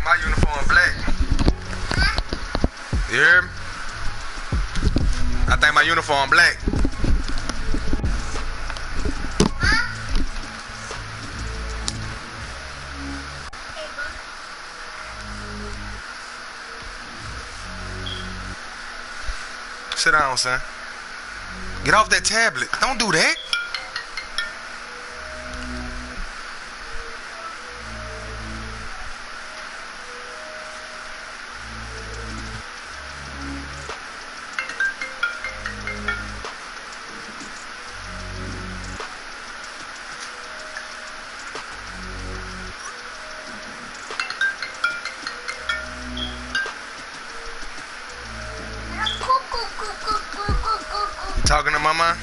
My uniform black. You hear me? I think my uniform black. Sit down, son. Get off that tablet. Don't do that. Talking to mama?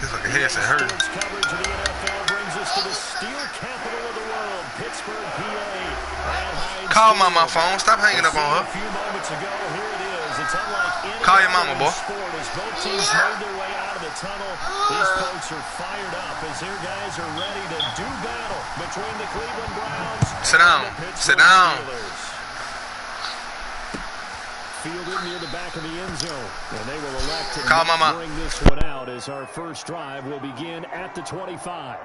This fucking headset hurt. Coverage of the NFL brings us to the steel capital of the world, Pittsburgh, PA. Call mama phone. Stop hanging up on her. A few moments ago, here it is. It's unlike any Call your mama, boy. sport as both teams made their way out of the tunnel. These folks are fired up as their guys are ready to do battle between the Cleveland Browns Sit down. and the Pittsburgh Sit down. Steelers. Fielded near the back of the end zone, and they will elect to Call mama. bring this one out as our first drive will begin at the 25.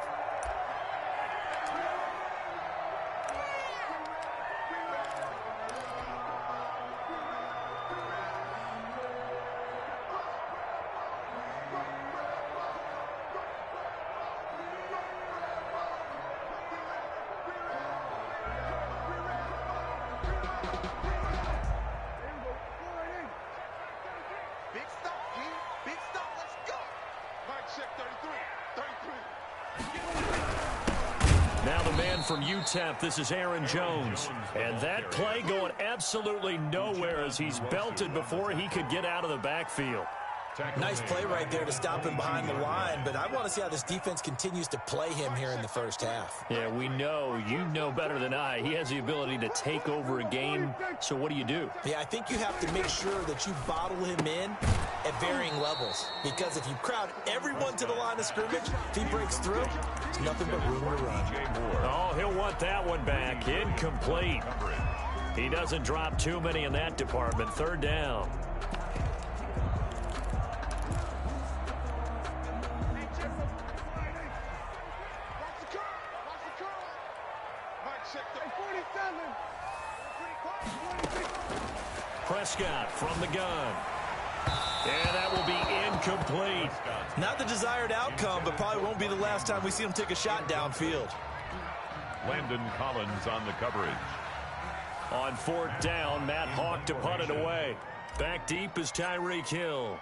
Now the man from UTEP, this is Aaron Jones. And that play going absolutely nowhere as he's belted before he could get out of the backfield. Nice play right there to stop him behind the line, but I want to see how this defense continues to play him here in the first half. Yeah, we know, you know better than I, he has the ability to take over a game, so what do you do? Yeah, I think you have to make sure that you bottle him in at varying levels, because if you crowd everyone to the line of scrimmage, if he breaks through, there's nothing but room to run. Oh, he'll want that one back. Incomplete. He doesn't drop too many in that department. Third down. Prescott from the gun. And that will be incomplete. Not the desired outcome, but probably won't be the last time we see him take a shot downfield. Landon Collins on the coverage. On fourth down, Matt Hawk to punt it away. Back deep is Tyreek Hill.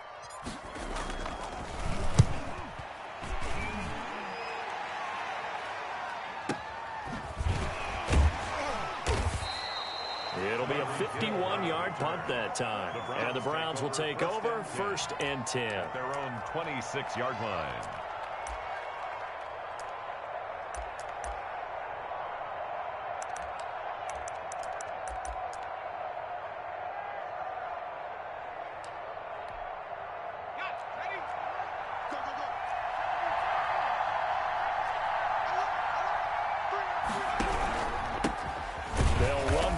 It'll be a 51-yard punt that time. And the Browns will take over, 1st and 10. Their own 26-yard line.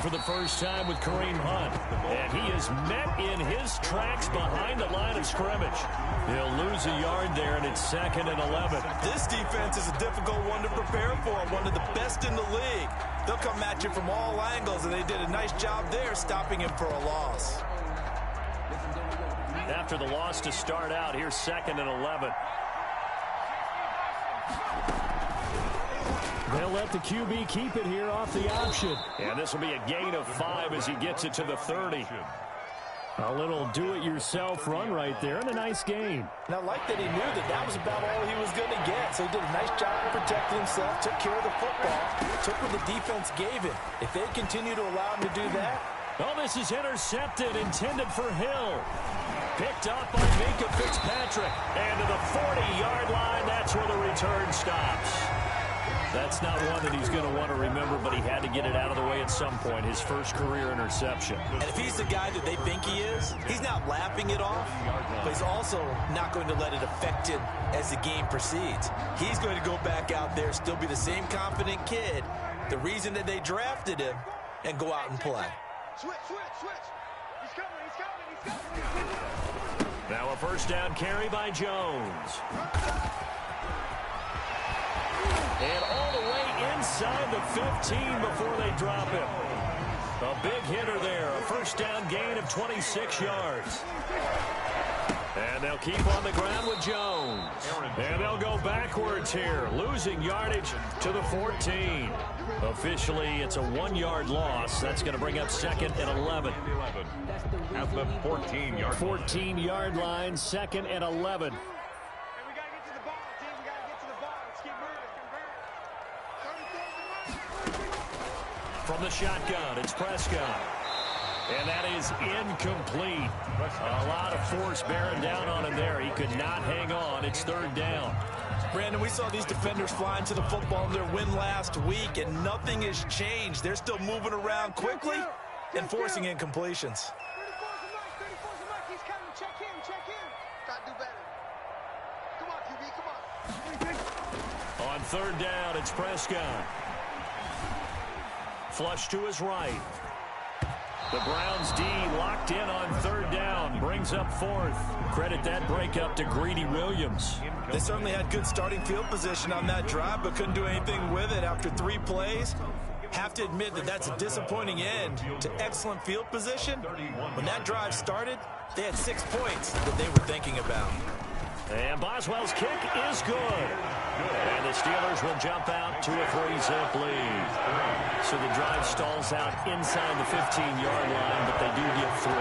For the first time with Kareem Hunt, and he is met in his tracks behind the line of scrimmage. He'll lose a yard there, and it's 2nd and 11. This defense is a difficult one to prepare for, one of the best in the league. They'll come at you from all angles, and they did a nice job there stopping him for a loss. After the loss to start out, here's 2nd and 11. They'll let the QB keep it here off the option. And this will be a gain of 5 as he gets it to the 30. A little do-it-yourself run right there and a nice game. And I like that he knew that that was about all he was going to get. So he did a nice job of protecting himself, took care of the football, took what the defense gave him. If they continue to allow him to do that. Oh, this is intercepted, intended for Hill. Picked up by Minkah Fitzpatrick. And to the 40-yard line, that's where the return stops. That's not one that he's going to want to remember, but he had to get it out of the way at some point, his first career interception. And if he's the guy that they think he is, he's not laughing it off, but he's also not going to let it affect him as the game proceeds. He's going to go back out there, still be the same confident kid, the reason that they drafted him, and go out and play. Switch. He's coming. Now a first down carry by Jones. And all the way inside the 15 before they drop him. A big hitter there. A first down gain of 26 yards. And they'll keep on the ground with Jones. And they'll go backwards here, losing yardage to the 14. Officially, it's a 1-yard loss. That's going to bring up 2nd and 11. At the 14-yard 14-yard line, 2nd and 11. From the shotgun, it's Prescott. And that is incomplete. A lot of force bearing down on him there. He could not hang on. It's 3rd down. Brandon, we saw these defenders flying to the football in their win last week, and nothing has changed. They're still moving around quickly and forcing incompletions. 34's a mark. He's coming. Check in. Got to do better. Come on, QB, come on. On 3rd down, it's Prescott. Flush to his right. The Browns D locked in on 3rd down. Brings up 4th. Credit that breakup to Greedy Williams. They certainly had good starting field position on that drive, but couldn't do anything with it after 3 plays. Have to admit that that's a disappointing end to excellent field position. When that drive started, they had 6 points that they were thinking about. And Boswell's kick is good. And the Steelers will jump out to a 3-zip lead. So the drive stalls out inside the 15-yard line, but they do get 3.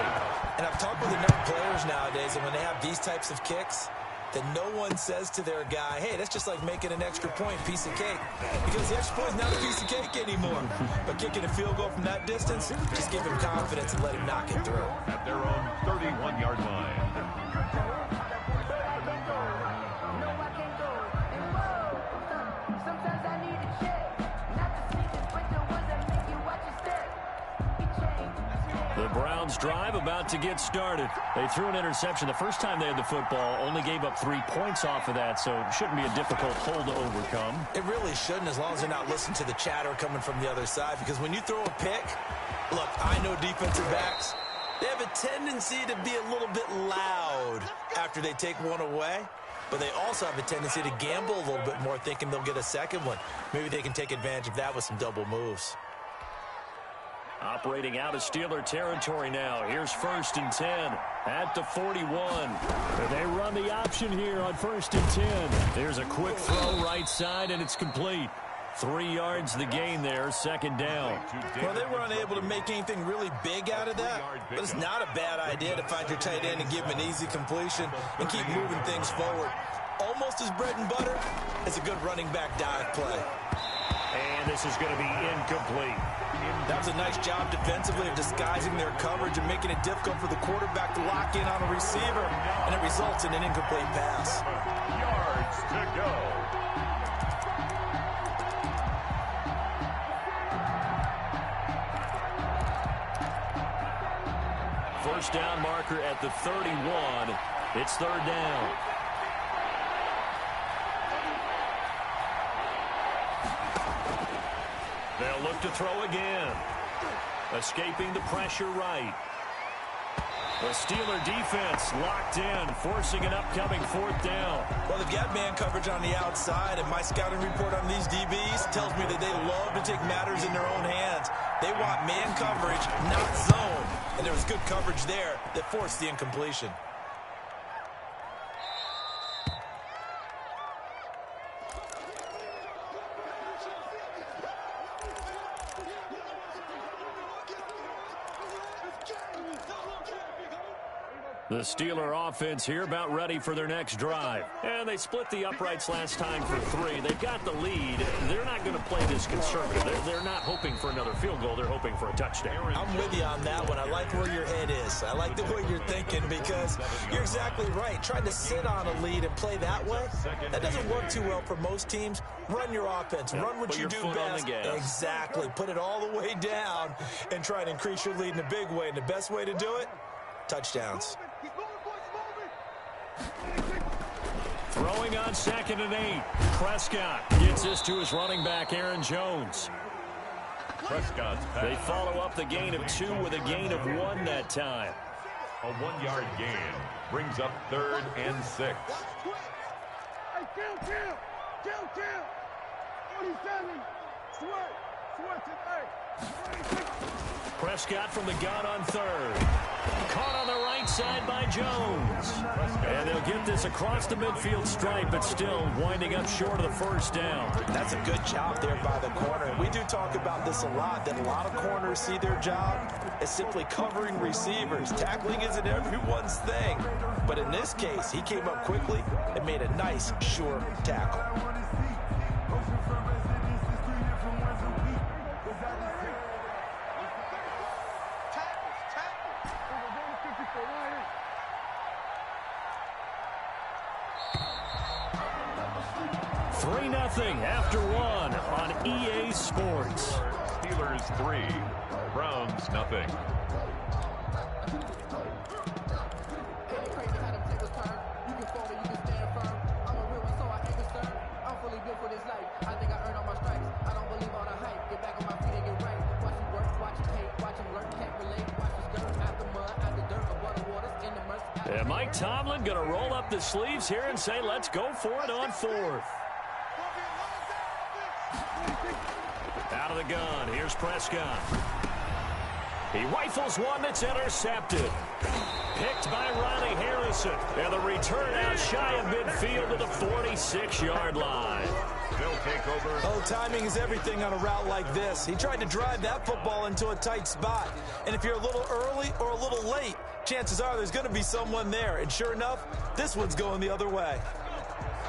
And I've talked with enough players nowadays, and when they have these types of kicks, that no one says to their guy, hey, that's just like making an extra point, piece of cake. Because the extra point is not a piece of cake anymore. But kicking a field goal from that distance, just give him confidence and let him knock it through. at their own 31-yard line. The Browns drive about to get started. They threw an interception the first time they had the football, only gave up 3 points off of that, so it shouldn't be a difficult hole to overcome. It really shouldn't, as long as they're not listening to the chatter coming from the other side, because when you throw a pick, look, I know defensive backs, they have a tendency to be a little bit loud after they take one away, but they also have a tendency to gamble a little bit more, thinking they'll get a second one. Maybe they can take advantage of that with some double moves. Operating out of Steeler territory now. Here's 1st and 10 at the 41. They run the option here on 1st and 10. There's a quick throw right side, and it's complete. 3 yards the gain there, 2nd down. Well, they were unable to make anything really big out of that, but it's not a bad idea to find your tight end and give him an easy completion and keep moving things forward. Almost as bread and butter as a good running back dive play. And this is going to be incomplete. That was a nice job defensively of disguising their coverage and making it difficult for the quarterback to lock in on a receiver, and it results in an incomplete pass. Yards to go. First down marker at the 31. It's 3rd down. They'll look to throw again. Escaping the pressure right. The Steeler defense locked in, forcing an upcoming 4th down. Well, they've got man coverage on the outside, and my scouting report on these DBs tells me that they love to take matters in their own hands. They want man coverage, not zone. And there was good coverage there that forced the incompletion. The Steeler offense here about ready for their next drive. And they split the uprights last time for 3. They've got the lead. They're not going to play this conservative. They're not hoping for another field goal. They're hoping for a touchdown. I'm with you on that one. I like where your head is. I like the way you're thinking because you're exactly right. Trying to sit on a lead and play that way, that doesn't work too well for most teams. Run your offense. Run what you do best. Exactly. Put it all the way down and try and increase your lead in a big way. And the best way to do it, touchdowns. Throwing on 2nd and 8. Prescott gets this to his running back, Aaron Jones. Prescott's pass. They follow up the gain of 2 with a gain of 1 that time. A 1-yard gain brings up 3rd and 6. Hey, kill. 47. Sweat today. Prescott from the gun on 3rd. Caught on the right side by Jones. And they'll get this across the midfield stripe, but still winding up short of the 1st down. That's a good job there by the corner. We do talk about this a lot, that a lot of corners see their job as simply covering receivers. Tackling isn't everyone's thing. But in this case, he came up quickly and made a nice, sure tackle. Nothing after 1 on EA Sports. Steelers 3, Browns nothing. And Mike Tomlin going to roll up the sleeves here and say, let's go for it on 4th. Out of the gun, here's Prescott. He rifles one that's intercepted. Picked by Riley Harrison. And the return out shy of midfield to the 46-yard line. They'll take over. Oh, timing is everything on a route like this. He tried to drive that football into a tight spot. And if you're a little early or a little late, chances are there's going to be someone there. And sure enough, this one's going the other way.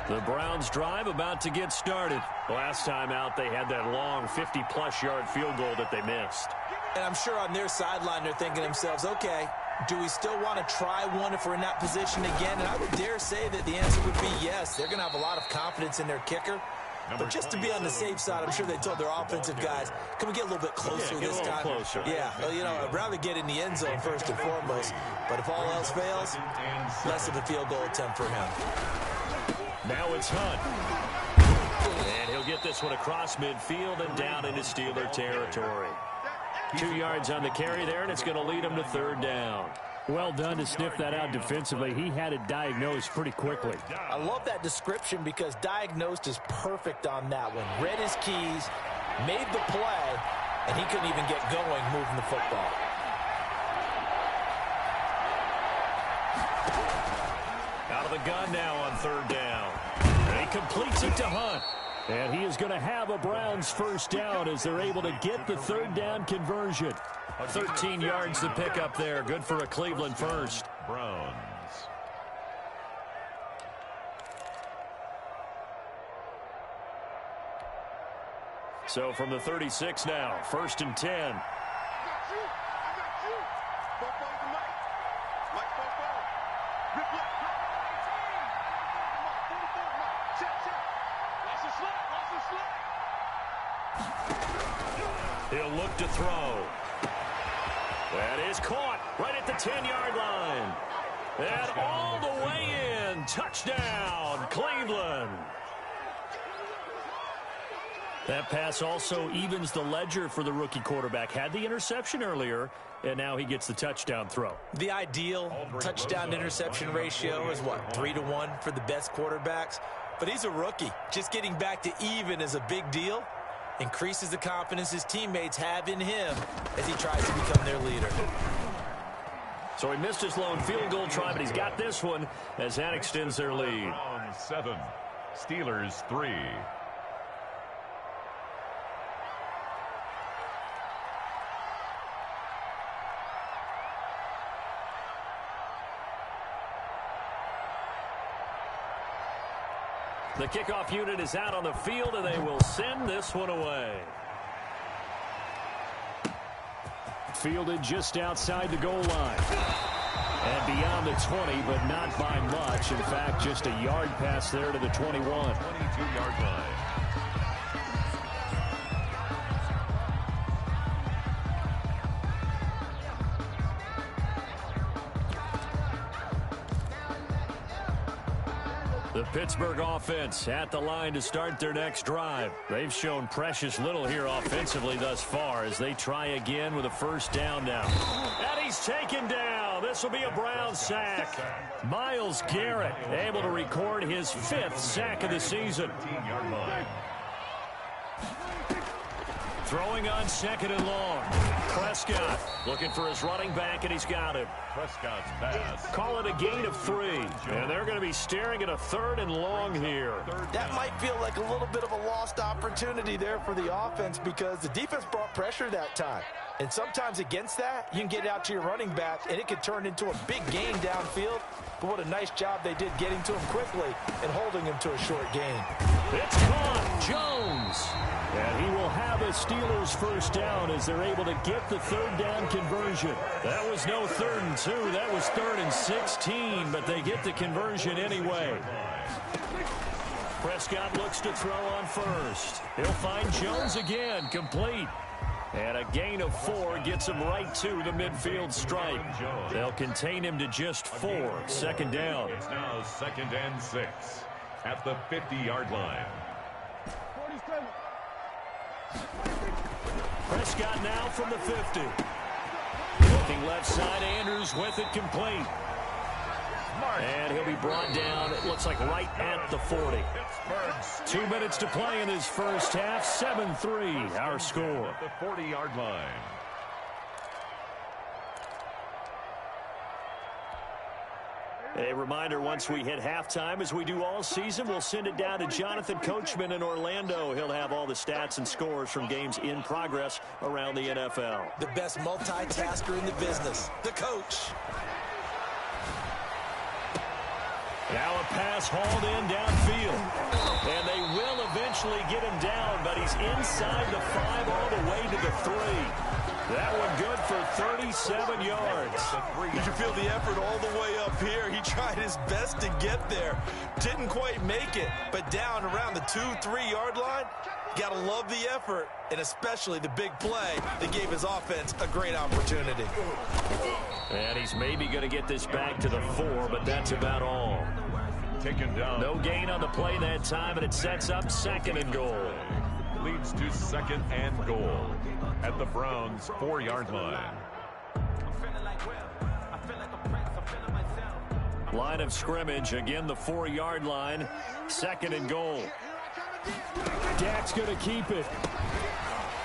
The Browns drive about to get started. Last time out, they had that long 50-plus yard field goal that they missed. And I'm sure on their sideline, they're thinking to themselves, okay, do we still want to try one if we're in that position again? And I would dare say that the answer would be yes. They're going to have a lot of confidence in their kicker. But just to be on the safe side, I'm sure they told their offensive guys, can we get a little bit closer this time? Closer. Yeah, well, you know, I'd rather get in the end zone first and foremost. But if all else fails, less of a field goal attempt for him. Now it's Hunt. And he'll get this one across midfield and down into Steeler territory. 2 yards on the carry there, and it's going to lead him to 3rd down. Well done to sniff that out defensively. He had it diagnosed pretty quickly. I love that description because diagnosed is perfect on that one. Read his keys, made the play, and he couldn't even get going moving the football. Out of the gun now on 3rd down. And he completes it to Hunt. And he is going to have a Browns 1st down as they're able to get the 3rd down conversion. 13 yards to pick up there. Good for a Cleveland first. Browns. So from the 36 now, 1st and 10. He'll look to throw. That is caught right at the 10-yard line. And all the way in. Touchdown, Cleveland. That pass also evens the ledger for the rookie quarterback. Had the interception earlier, and now he gets the touchdown throw. The ideal touchdown-interception ratio is, what, 3-to-1 for the best quarterbacks? But he's a rookie. Just getting back to even is a big deal. Increases the confidence his teammates have in him as he tries to become their leader. So he missed his lone field goal try, but he's got this one as that extends their lead. Browns 7, Steelers 3. The kickoff unit is out on the field, and they will send this one away. Fielded just outside the goal line. And beyond the 20, but not by much. In fact, just a yard pass there to the 21. 22-yard line. The Pittsburgh offense at the line to start their next drive. They've shown precious little here offensively thus far as they try again with a first down now. And he's taken down. This will be a Brown sack. Myles Garrett able to record his 5th sack of the season. 15-yard line. Throwing on 2nd and long. Prescott looking for his running back, and he's got him. Prescott's pass. Call it a gain of 3. And they're going to be staring at a 3rd and long here. That might feel like a little bit of a lost opportunity there for the offense because the defense brought pressure that time. And sometimes against that, you can get out to your running back, and it could turn into a big gain downfield. But what a nice job they did getting to him quickly and holding him to a short gain. It's caught. Jones. And he will have a Steelers first down as they're able to get the 3rd down conversion. That was no 3rd and 2. That was 3rd and 16, but they get the conversion anyway. Prescott looks to throw on first. He'll find Jones again, complete. And a gain of 4 gets him right to the midfield stripe. They'll contain him to just 4. 2nd down. It's now 2nd and 6 at the 50-yard line. Prescott now from the 50. Looking left side, Andrews with it complete. And he'll be brought down, it looks like right at the 40. 2 minutes to play in this first half. 7-3 our score. At the 40-yard line. A reminder, once we hit halftime, as we do all season, we'll send it down to Jonathan Coachman in Orlando. He'll have all the stats and scores from games in progress around the NFL. The best multitasker in the business, the coach. Now a pass hauled in downfield. And they will eventually get him down, but he's inside the 5 all the way to the 3. That one good for 37 yards. You can feel the effort all the way up here. He tried his best to get there. Didn't quite make it, but down around the 2-3 yard line, got to love the effort, and especially the big play that gave his offense a great opportunity. And he's maybe going to get this back to the 4, but that's about all. Taken down. No gain on the play that time, and it sets up 2nd and goal. Leads to 2nd and goal at the Browns' 4-yard line. Line of scrimmage, again the 4-yard line. 2nd and goal. Dak's going to keep it.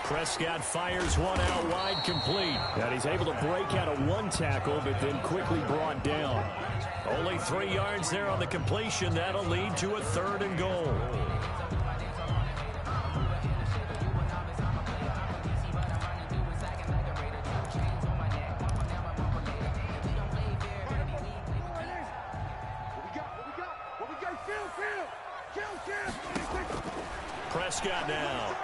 Prescott fires one out wide, complete. And he's able to break out of 1 tackle, but then quickly brought down. Only 3 yards there on the completion. That'll lead to a 3rd and goal. Prescott now.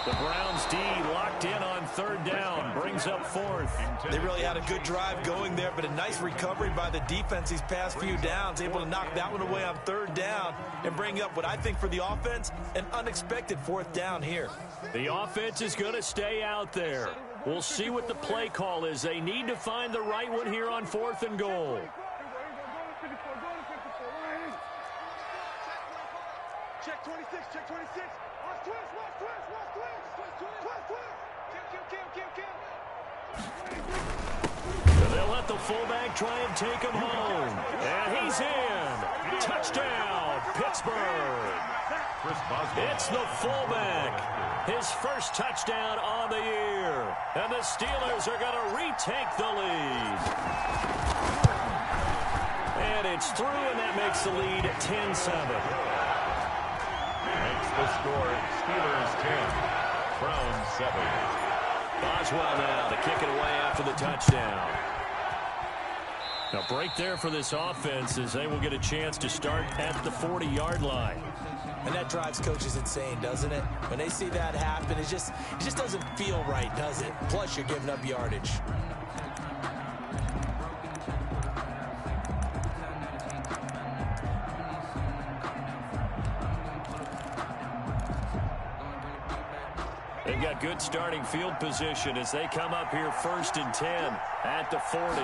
The Browns D locked in on 3rd down. Brings up 4th. They really had a good drive going there, but a nice recovery by the defense these past few downs. Able to knock that one away on 3rd down and bring up what I think for the offense, an unexpected 4th down here. The offense is going to stay out there. We'll see what the play call is. They need to find the right one here on 4th and goal. Check 26, check 26. Watch twist, watch twist, watch twist. Twist, kill. And they'll let the fullback try and take him home. And he's in. Touchdown, Pittsburgh. It's the fullback. His first touchdown on the year. And the Steelers are going to retake the lead. And it's through, and that makes the lead 10-7. Makes the score Steelers 10, Browns 7. Boswell now to kick it away after the touchdown. A break there for this offense as they will get a chance to start at the 40-yard line. And that drives coaches insane, doesn't it? When they see that happen, it just doesn't feel right, does it? Plus, you're giving up yardage. They've got good starting field position as they come up here 1st and 10 at the 40.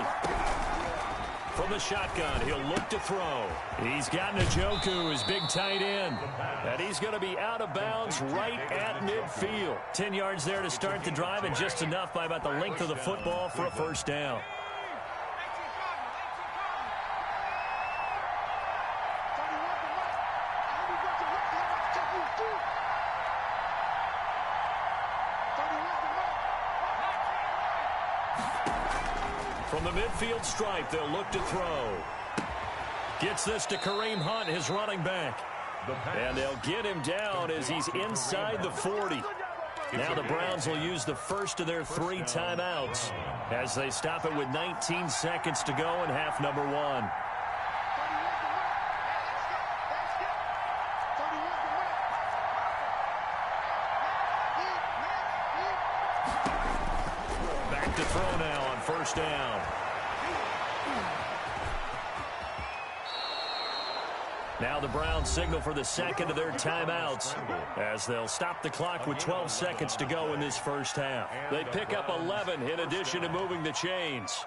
From the shotgun, he'll look to throw. He's got Njoku, his big tight end. And he's going to be out of bounds right at midfield. 10 yards there to start the drive, and just enough by about the length of the football for a first down. From the midfield stripe, they'll look to throw. Gets this to Kareem Hunt, his running back. And they'll get him down as he's inside the 40. Now the Browns will use the first of their 3 timeouts as they stop it with 19 seconds to go in half number 1. Back to throw now on first down. Now the Browns signal for the second of their timeouts as they'll stop the clock with 12 seconds to go in this first half. They pick up 11 in addition to moving the chains.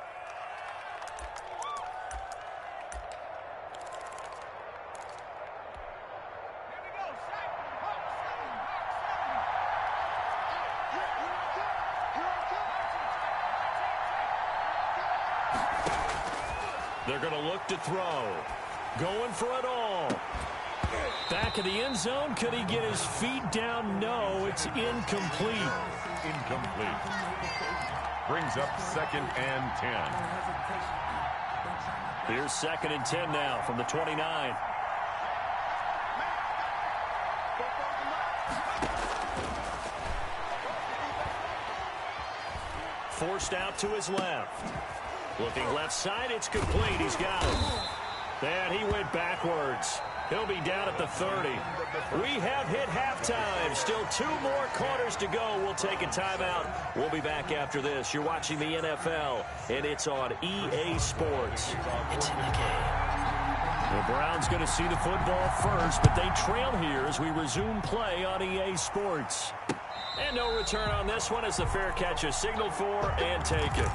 They're going to look to throw. Going for it all. Back of the end zone. Could he get his feet down? No, it's incomplete. Incomplete. Brings up 2nd and 10. Here's 2nd and 10 now from the 29. Forced out to his left. Looking left side, it's complete. He's got it. And he went backwards. He'll be down at the 30. We have hit halftime. Still 2 more quarters to go. We'll take a timeout. We'll be back after this. You're watching the NFL, and it's on EA Sports. It's in the game. The Browns going to see the football first, but they trail here as we resume play on EA Sports. And no return on this one as the fair catch is signaled for and taken.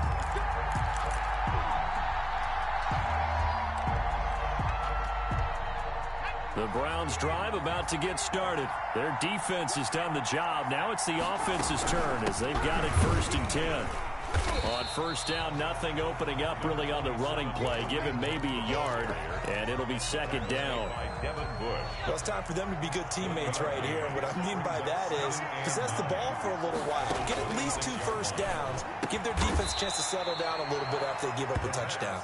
The Browns drive about to get started. Their defense has done the job. Now it's the offense's turn as they've got it 1st and 10. On first down, nothing opening up really on the running play. Give him maybe a yard, and it'll be 2nd down. Well, it's time for them to be good teammates right here. And what I mean by that is possess the ball for a little while. Get at least 2 first downs. Give their defense a chance to settle down a little bit after they give up a touchdown.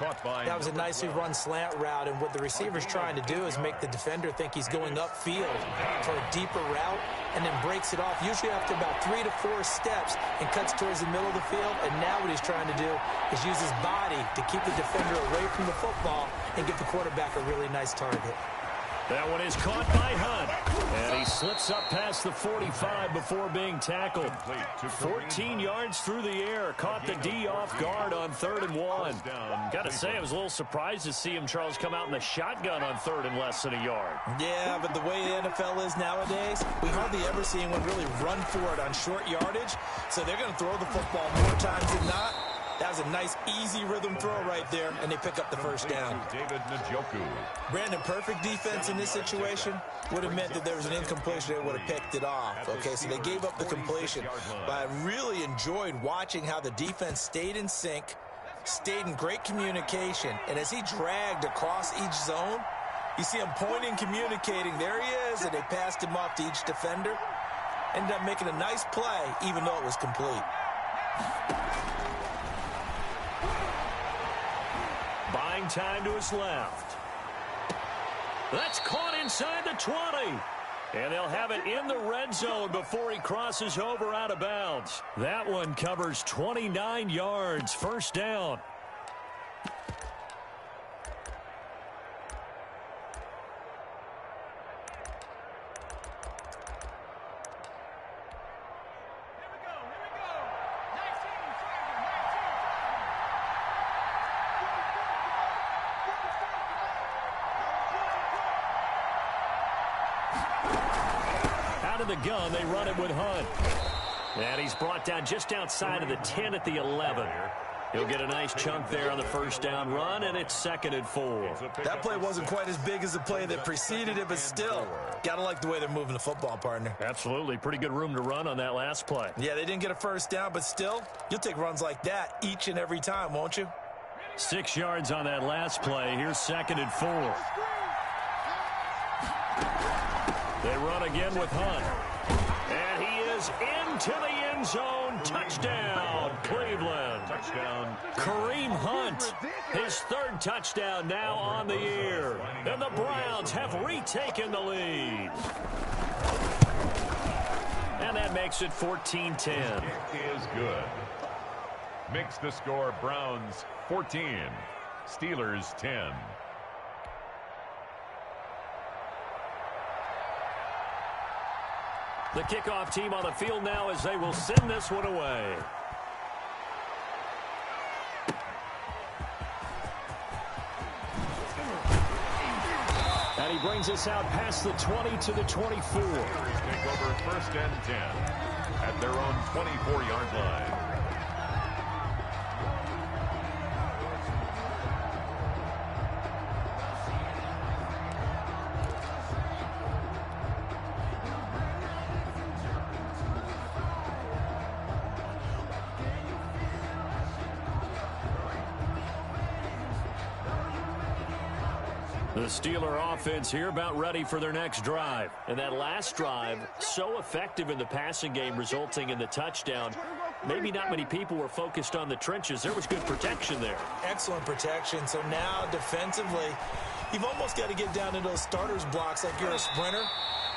That was a nicely run slant route, and what the receiver's trying to do is make the defender think he's going upfield for a deeper route, and then breaks it off, usually after about 3 to 4 steps, and cuts towards the middle of the field. And now what he's trying to do is use his body to keep the defender away from the football and give the quarterback a really nice target. That one is caught by Hunt, and he slips up past the 45 before being tackled. 14 yards through the air, caught the D off guard on 3rd and 1. Got to say, I was a little surprised to see him, Charles, come out in the shotgun on 3rd and less than a yard. Yeah, but the way the NFL is nowadays, we hardly ever see anyone really run for it on short yardage, so they're going to throw the football more times than not. That was a nice, easy rhythm throw right there, and they pick up the first down. David Njoku. Brandon, perfect defense in this situation would have meant that there was an incompletion. They would have picked it off. Okay, so they gave up the completion. But I really enjoyed watching how the defense stayed in sync, stayed in great communication, and as he dragged across each zone, you see him pointing, communicating. There he is, and they passed him off to each defender. Ended up making a nice play, even though it was complete. Buying time to his left. That's caught inside the 20. And they'll have it in the red zone before he crosses over out of bounds. That one covers 29 yards. First down. out of the gun. They run it with Hunt. And he's brought down just outside of the 10 at the 11. He'll get a nice chunk there on the first down run, and it's 2nd and 4. That play wasn't quite as big as the play that preceded it, but still, gotta like the way they're moving the football, partner. Absolutely. Pretty good room to run on that last play. Yeah, they didn't get a first down, but still, you'll take runs like that each and every time, won't you? 6 yards on that last play. Here's 2nd and 4. They run again with Hunt. And he is into the end zone. Touchdown, Cleveland. Touchdown. Kareem Hunt, his 3rd touchdown now on the year. And the Browns have retaken the lead. And that makes it 14-10. It is good. Makes the score Browns 14, Steelers 10. The kickoff team on the field now as they will send this one away. And he brings us out past the 20 to the 24. Take over 1st and 10 at their own 24-yard line. The Steeler offense here about ready for their next drive. And that last drive, so effective in the passing game, resulting in the touchdown. Maybe not many people were focused on the trenches. There was good protection there. Excellent protection. So now defensively, you've almost got to get down into those starters blocks like you're a sprinter.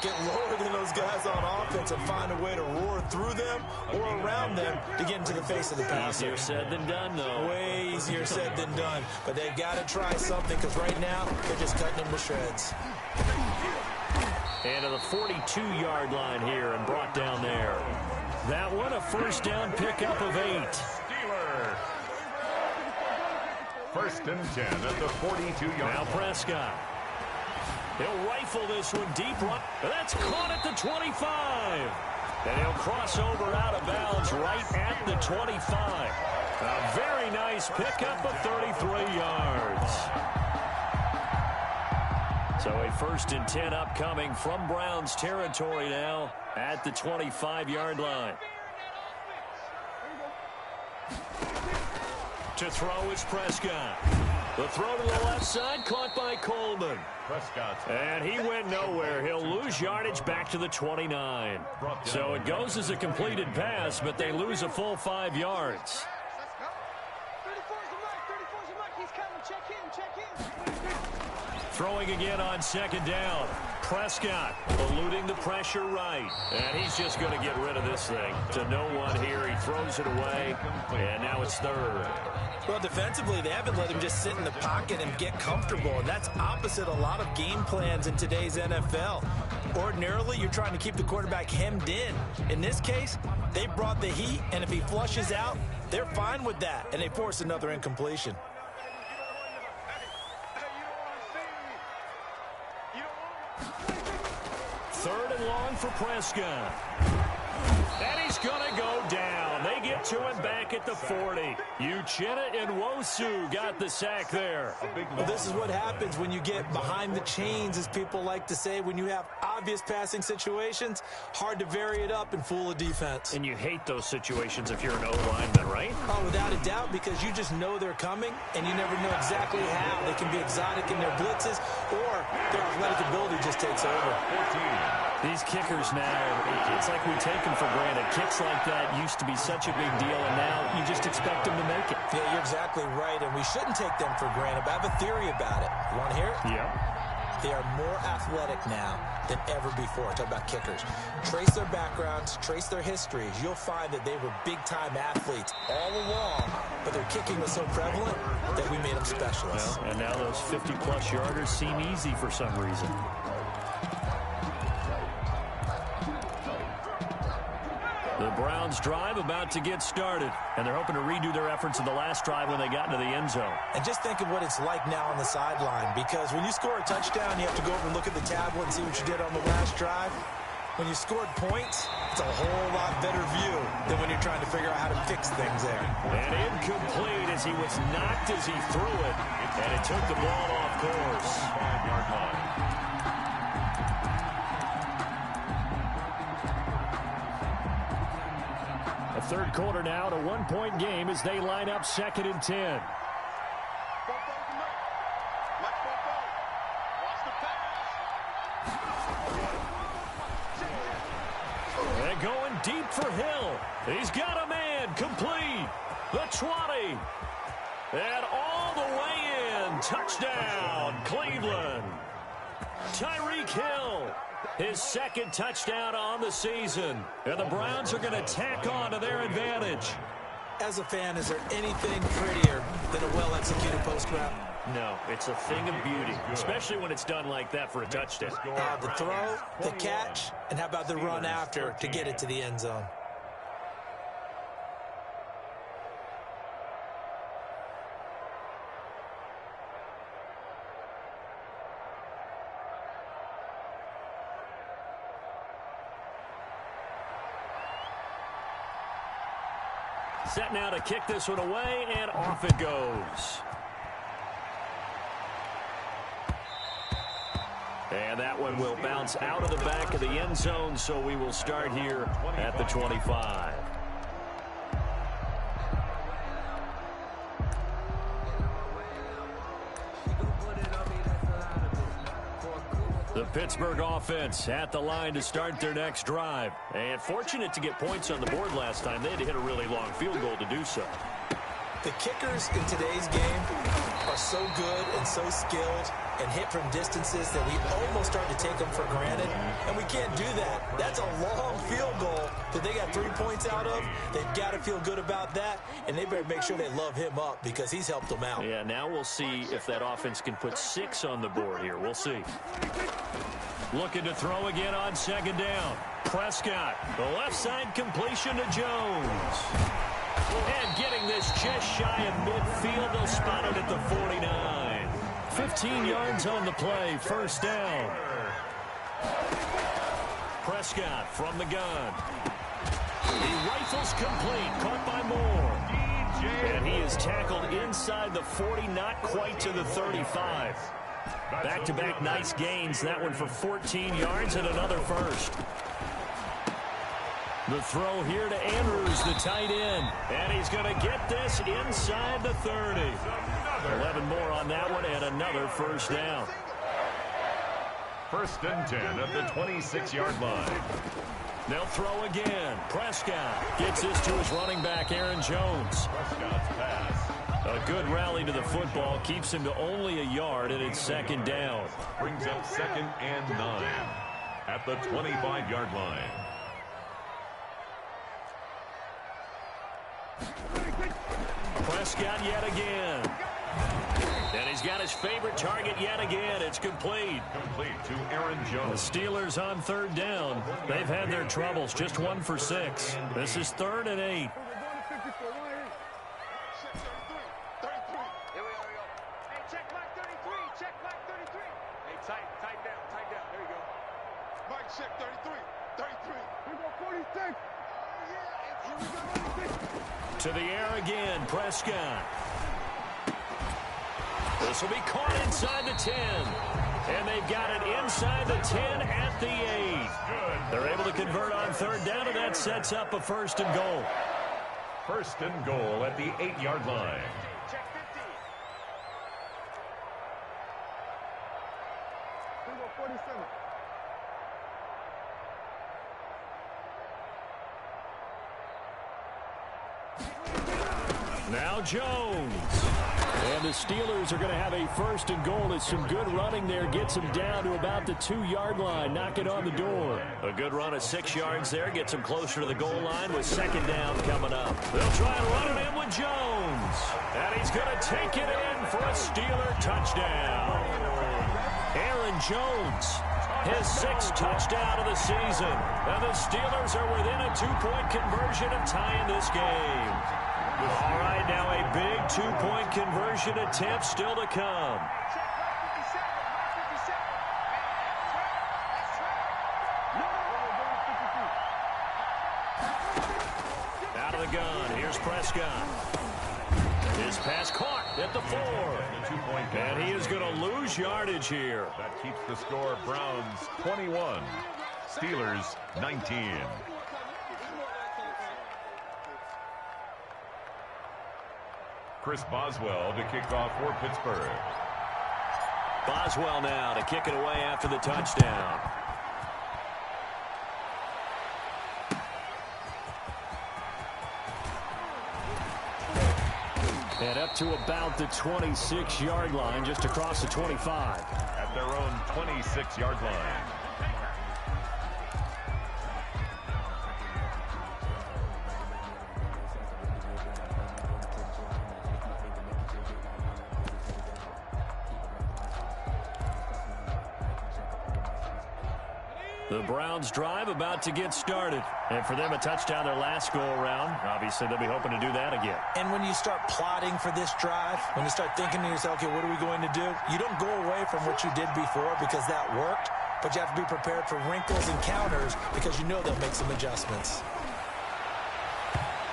Get lower than those guys on offense and find a way to roar through them or around them to get into the face of the passer. Easier said than done, though. Way easier said than done. But they've got to try something because right now they're just cutting them to shreds. And to the 42-yard line here and brought down there. That one, a first down pickup of 8. Steelers. 1st and 10 at the 42-yard line. Now Prescott. He'll rifle this one deep. That's caught at the 25. And he'll cross over out of bounds right at the 25. A very nice pickup of 33 yards. So a 1st and 10 upcoming from Browns territory now at the 25-yard line. To throw is Prescott. The throw to the left side, caught by Coleman. Prescott. And he went nowhere. He'll lose yardage back to the 29. So it goes as a completed pass, but they lose a full 5 yards. 34's the mark. 34's the mark. He's coming. Check in. Check in. Throwing again on 2nd down. Prescott eluding the pressure right. And he's just going to get rid of this thing. To no one here. He throws it away. And now it's 3rd. Well, defensively, they haven't let him just sit in the pocket and get comfortable, and that's opposite a lot of game plans in today's NFL. Ordinarily, you're trying to keep the quarterback hemmed in. In this case, they brought the heat, and if he flushes out, they're fine with that, and they force another incompletion. Third and long for Prescott. And he's going to go down. They get to him back at the 40. Uchenna and Nwosu got the sack there. Well, this is what happens when you get behind the chains, as people like to say. When you have obvious passing situations, hard to vary it up and fool a defense. And you hate those situations if you're an O-lineman, right? Oh, without a doubt, because you just know they're coming, and you never know exactly how. They can be exotic in their blitzes, or their athletic ability just takes over. 14. These kickers now, it's like we take them for granted. Kicks like that used to be such a big deal, and now you just expect them to make it. Yeah, you're exactly right, and we shouldn't take them for granted, but I have a theory about it. You want to hear it? Yeah. They are more athletic now than ever before. Talk about kickers. Trace their backgrounds, trace their histories. You'll find that they were big-time athletes all along, but their kicking was so prevalent that we made them specialists. Well, and now those 50-plus yarders seem easy for some reason. The Browns drive about to get started, and they're hoping to redo their efforts in the last drive when they got into the end zone. And just think of what it's like now on the sideline, because when you score a touchdown, you have to go over and look at the tablet and see what you did on the last drive. When you scored points, it's a whole lot better view than when you're trying to figure out how to fix things there. And incomplete as he was knocked as he threw it, and it took the ball off course. 5-yard line. A third quarter now, to 1-point game as they line up 2nd and 10. They're going deep for Hill. He's got a man, complete. The 20. And all the way in. Touchdown, Cleveland. Tyreek Hill, his 2nd touchdown on the season. And the Browns are going to tack on to their advantage. As a fan, is there anything prettier than a well-executed post route? No, it's a thing of beauty, especially when it's done like that for a touchdown. The throw, the catch, and how about the run after to get it to the end zone? Set now to kick this one away, and off it goes. And that one will bounce out of the back of the end zone, so we will start here at the 25. The Pittsburgh offense at the line to start their next drive. And fortunate to get points on the board last time. They had to hit a really long field goal to do so. The kickers in today's game are so good and so skilled and hit from distances that we almost start to take them for granted, and we can't do that. That's a long field goal that they got 3 points out of. They've got to feel good about that, and they better make sure they love him up because he's helped them out. Yeah, now we'll see if that offense can put 6 on the board here. We'll see. Looking to throw again on 2nd down. Prescott, the left side completion to Jones. And getting this just shy of midfield, they'll spot it at the 49. 15 yards on the play, 1st down. Prescott from the gun. He rifles complete, caught by Moore. And he is tackled inside the 40, not quite to the 35. Back-to-back nice gains, that one for 14 yards and another 1st. The throw here to Andrews, the tight end. And he's going to get this inside the 30. 11 more on that one and another 1st down. 1st and 10 at the 26-yard line. They'll throw again. Prescott gets this to his running back, Aaron Jones. Prescott's pass. A good rally to the football keeps him to only a yard, and it's 2nd down. Brings up 2nd and 9 at the 25-yard line. Prescott yet again. And he's got his favorite target yet again. It's complete. Complete to Aaron The Jones. Steelers on 3rd down. They've had their troubles. Just 1 for 6. This is 3rd and 8. Check 33. 33. We go 46. Oh, yeah. To the air again, Prescott. This will be caught inside the 10. And they've got it inside the 10 at the 8. They're able to convert on 3rd down, and that sets up a 1st and goal. 1st and goal at the 8-yard line. Check 50. We go 47. Now Jones. And the Steelers are going to have a 1st and goal. It's some good running there. Gets him down to about the 2-yard line. Knock it on the door. A good run of 6 yards there. Gets him closer to the goal line with 2nd down coming up. They'll try and run it in with Jones. And he's going to take it in for a Steeler touchdown. Aaron Jones, his 6th touchdown of the season. And the Steelers are within a 2-point conversion of tying this game. All right, now a big 2-point conversion attempt still to come. the gun. Here's Prescott. His pass caught at the 4. And he is going to lose yardage here. That keeps the score Browns 21, Steelers 19. Chris Boswell to kick off for Pittsburgh. Boswell now to kick it away after the touchdown. And up to about the 26-yard line, just across the 25. At their own 26-yard line. The Browns drive about to get started. And for them, a touchdown their last go-around. Obviously, they'll be hoping to do that again. And when you start plotting for this drive, when you start thinking to yourself, okay, what are we going to do? You don't go away from what you did before because that worked, but you have to be prepared for wrinkles and counters because you know they'll make some adjustments.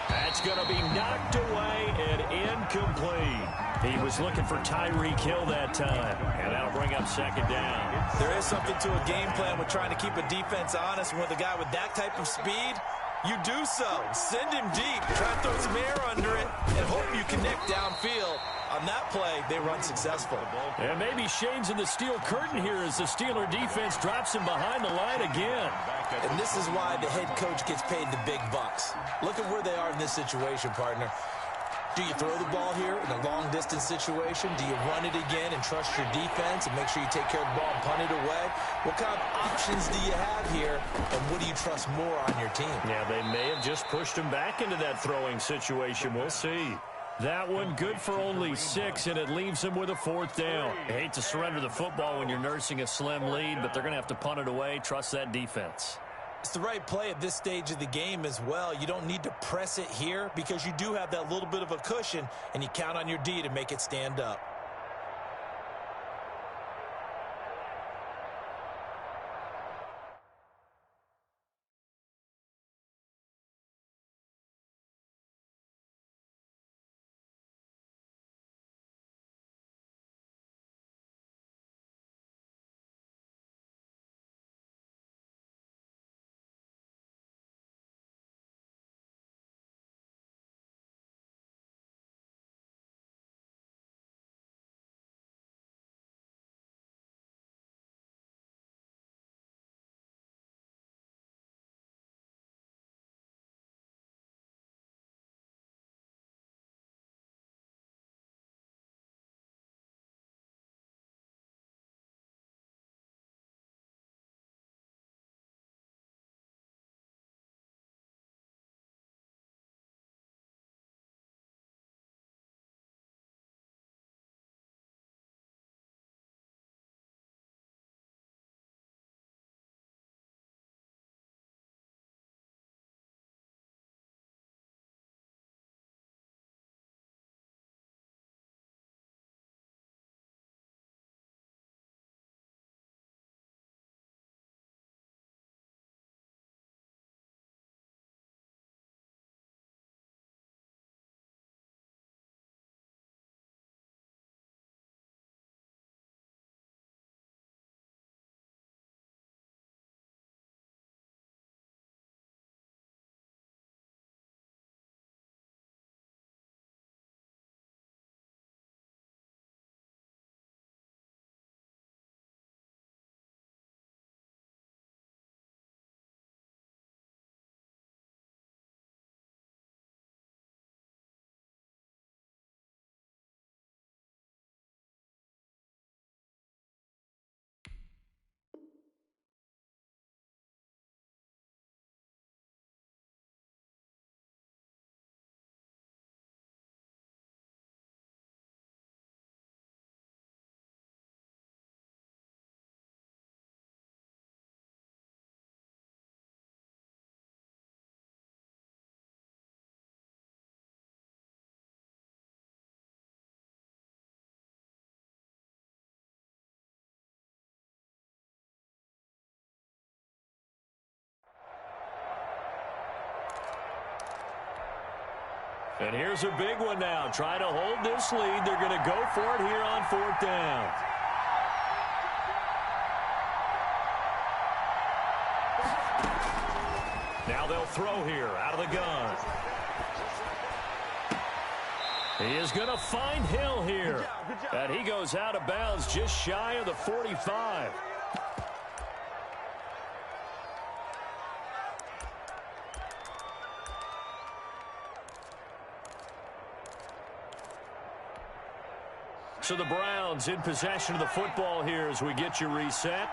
That's going to be knocked away and incomplete. He was looking for Tyreek Hill that time, and that'll bring up second down. There is something to a game plan with trying to keep a defense honest. With a guy with that type of speed, you do so. Send him deep, try to throw some air under it, and hope you connect downfield. On that play, they run successful. And maybe Shane's in the steel curtain here as the Steeler defense drops him behind the line again. And this is why the head coach gets paid the big bucks. Look at where they are in this situation, partner. Do you throw the ball here in a long-distance situation? Do you run it again and trust your defense and make sure you take care of the ball and punt it away? What kind of options do you have here, and what do you trust more on your team? Yeah, they may have just pushed him back into that throwing situation. We'll see. That one good for only 6, and it leaves him with a 4th down. I hate to surrender the football when you're nursing a slim lead, but they're going to have to punt it away. Trust that defense. It's the right play at this stage of the game as well. You don't need to press it here because you do have that little bit of a cushion, and you count on your D to make it stand up. And here's a big one now. Trying to hold this lead. They're going to go for it here on 4th down. Now they'll throw here out of the gun. He is going to find Hill here. And he goes out of bounds just shy of the 45. So the Browns in possession of the football here as we get you reset.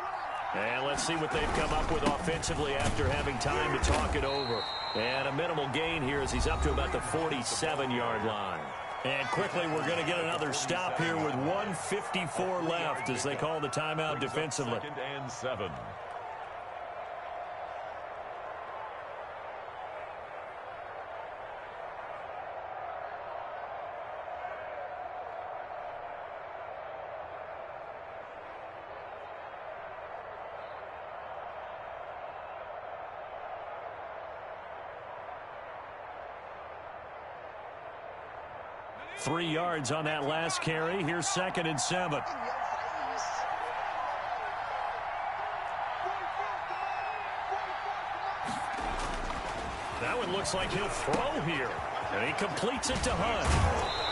And let's see what they've come up with offensively after having time to talk it over. And a minimal gain here as he's up to about the 47-yard line. And quickly we're going to get another stop here with 1:54 left as they call the timeout defensively. 2nd and 7. Three yards on that last carry. Here's 2nd and 7. That one looks like he'll throw here. And he completes it to Hunt.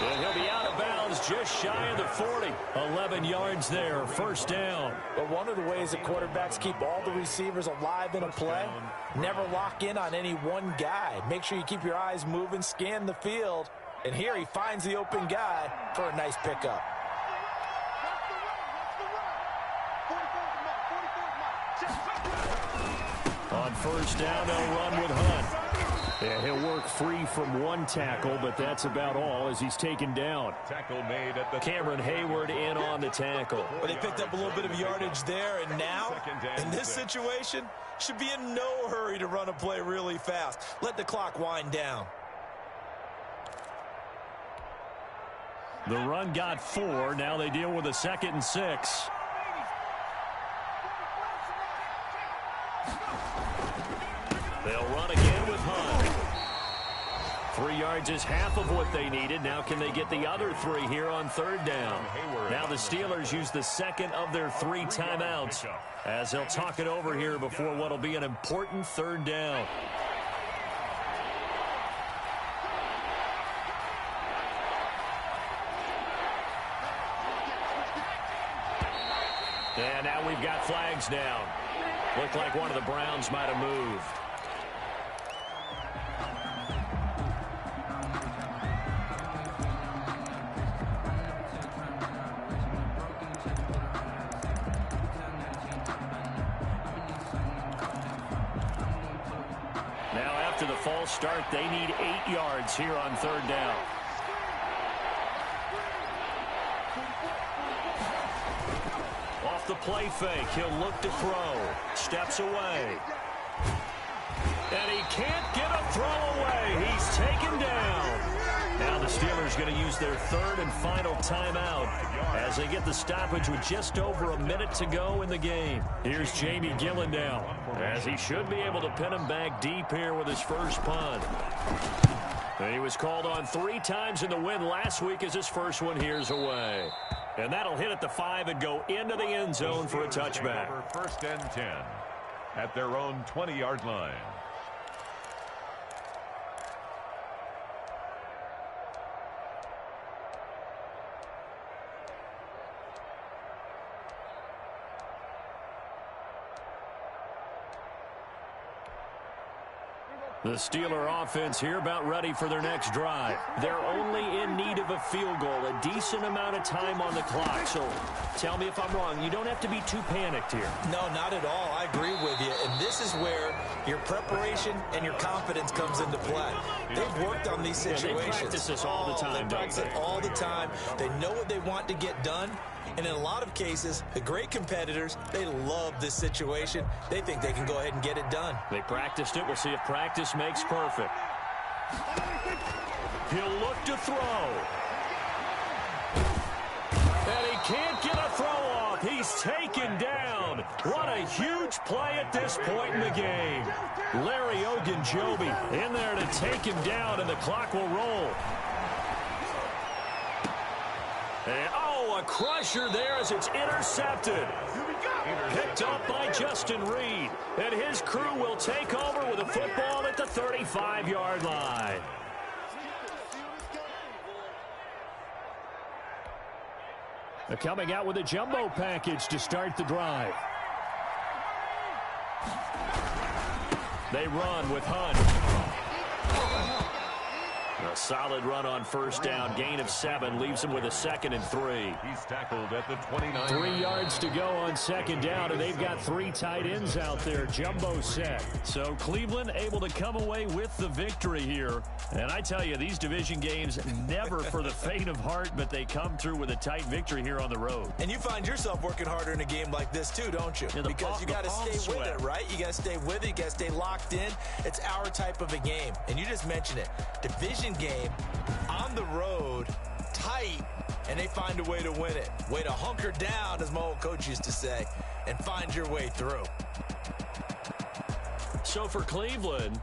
And he'll be out of bounds just shy of the 40. 11 yards there, 1st down. But one of the ways that quarterbacks keep all the receivers alive in a play, never lock in on any one guy. Make sure you keep your eyes moving, scan the field. And here he finds the open guy for a nice pickup. On 1st down, they'll run with Hunt. And he'll work free from one tackle, but that's about all as he's taken down. Tackle made at the Cameron Hayward in on the tackle. But they picked up a little bit of yardage there, and now, in this situation, should be in no hurry to run a play really fast. Let the clock wind down. The run got 4. Now they deal with a 2nd and 6. They'll run again with Hunt. 3 yards is half of what they needed. Now can they get the other 3 here on 3rd down? Now the Steelers use the 2nd of their 3 timeouts as they'll talk it over here before what will be an important 3rd down. And now we've got flags down. Looked like one of the Browns might have moved. Now after the false start, they need 8 yards here on 3rd down. The play fake. He'll look to throw. Steps away. And he can't get a throw away. He's taken down. Now the Steelers going to use their 3rd and final timeout as they get the stoppage with just over a minute to go in the game. Here's Jamie Gillen as he should be able to pin him back deep here with his first punt. And he was called on 3 times in the win last week as his first one here's away. And that'll hit at the 5 and go into the end zone for a touchback. 1st and 10 at their own 20-yard line. The Steeler offense here about ready for their next drive. They're only in need of a field goal, a decent amount of time on the clock. So tell me if I'm wrong. You don't have to be too panicked here. No, not at all. I agree with you. And this is where your preparation and your confidence comes into play. They've worked on these situations. They practice this all the time. They practice it all the time. They know what they want to get done. And in a lot of cases, the great competitors, they love this situation. They think they can go ahead and get it done. They practiced it. We'll see if practice makes perfect. He'll look to throw. And he can't get a throw off. He's taken down. What a huge play at this point in the game. Larry Ogunjobi in there to take him down, and the clock will roll. And, oh, a crusher there as it's intercepted. Picked up by Justin Reed. And his crew will take over with a football at the 35-yard line. They're coming out with a jumbo package to start the drive. They run with Hunt. A solid run on first down. Gain of 7 leaves him with a 2nd and 3. He's tackled at the 29. 3 yards to go on second down, and they've got 3 tight ends out there. Jumbo set. So Cleveland able to come away with the victory here. And I tell you, these division games never for the faint of heart, but they come through with a tight victory here on the road. And you find yourself working harder in a game like this too, don't you? Yeah, because you got to stay with it, right? You got to stay with it. You got to stay locked in. It's our type of a game. And you just mentioned it. Division game on the road, tight, and they find a way to win it. Way to hunker down, as my old coach used to say, and find your way through. So for Cleveland,